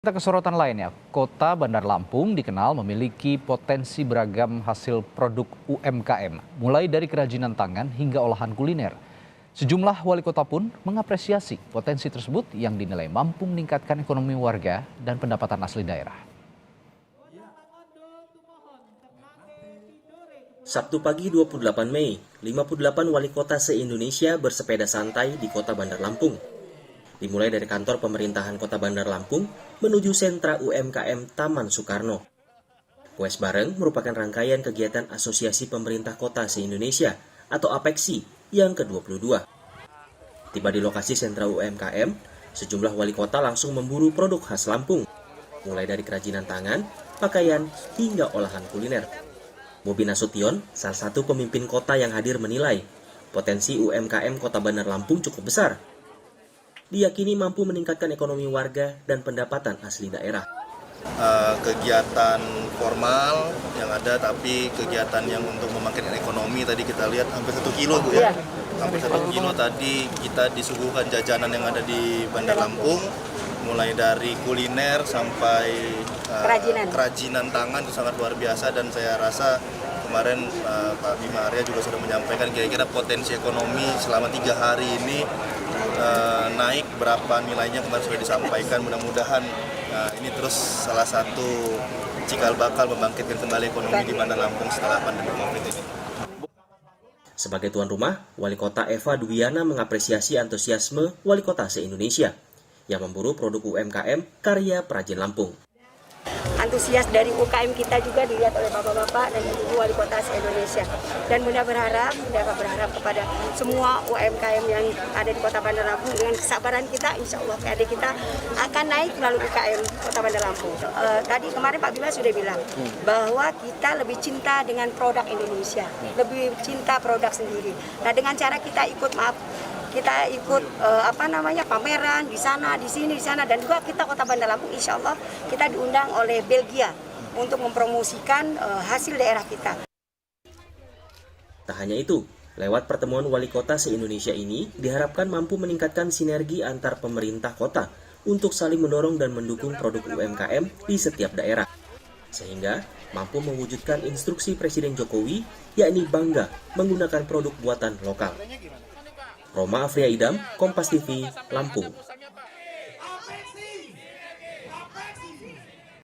Kita ke sorotan lainnya, Kota Bandar Lampung dikenal memiliki potensi beragam hasil produk UMKM, mulai dari kerajinan tangan hingga olahan kuliner. Sejumlah wali kota pun mengapresiasi potensi tersebut yang dinilai mampu meningkatkan ekonomi warga dan pendapatan asli daerah. Sabtu pagi 28 Mei, 58 wali kota se-Indonesia bersepeda santai di Kota Bandar Lampung. Dimulai dari kantor pemerintahan Kota Bandar Lampung menuju sentra UMKM Taman Soekarno. Goes bareng merupakan rangkaian kegiatan Asosiasi Pemerintah Kota se-Indonesia atau APEKSI yang ke-22. Tiba di lokasi sentra UMKM, sejumlah wali kota langsung memburu produk khas Lampung, mulai dari kerajinan tangan, pakaian, hingga olahan kuliner. Bobi Nasution, salah satu pemimpin kota yang hadir menilai, potensi UMKM Kota Bandar Lampung cukup besar. Diyakini mampu meningkatkan ekonomi warga dan pendapatan asli daerah. Kegiatan formal yang ada, tapi kegiatan yang untuk membangkitkan ekonomi tadi kita lihat hampir 1 kilo Bu ya. Hampir 1 kilo tadi kita disuguhkan jajanan yang ada di Bandar Lampung, mulai dari kuliner sampai kerajinan tangan itu sangat luar biasa. Dan saya rasa kemarin Pak Bima Arya juga sudah menyampaikan kira-kira potensi ekonomi selama 3 hari ini naik berapa nilainya, kemarin sudah disampaikan. Mudah-mudahan ini terus salah satu cikal bakal membangkitkan kembali ekonomi di Bandar Lampung setelah pandemi Covid ini. Sebagai tuan rumah, Wali Kota Eva Duwiana mengapresiasi antusiasme wali kota se-Indonesia yang memburu produk UMKM karya perajin Lampung. Antusias dari UKM kita juga dilihat oleh bapak-bapak dan ibu wali kota se-Indonesia. Dan Bunda berharap kepada semua UMKM yang ada di Kota Bandar Lampung, dengan kesabaran kita, insya Allah PAD kita akan naik melalui UKM Kota Bandar Lampung. Tadi kemarin Pak Bima sudah bilang bahwa kita lebih cinta dengan produk Indonesia, lebih cinta produk sendiri. Nah, dengan cara kita ikut pameran di sana, di sini, di sana, dan juga kita Kota Bandar Lampung, insya Allah kita diundang oleh Belgia untuk mempromosikan hasil daerah kita. Tak hanya itu, lewat pertemuan wali kota se-Indonesia ini diharapkan mampu meningkatkan sinergi antar pemerintah kota untuk saling mendorong dan mendukung produk UMKM di setiap daerah, sehingga mampu mewujudkan instruksi Presiden Jokowi, yakni bangga menggunakan produk buatan lokal. Roma Afriya Idam, Kompas TV, Lampung.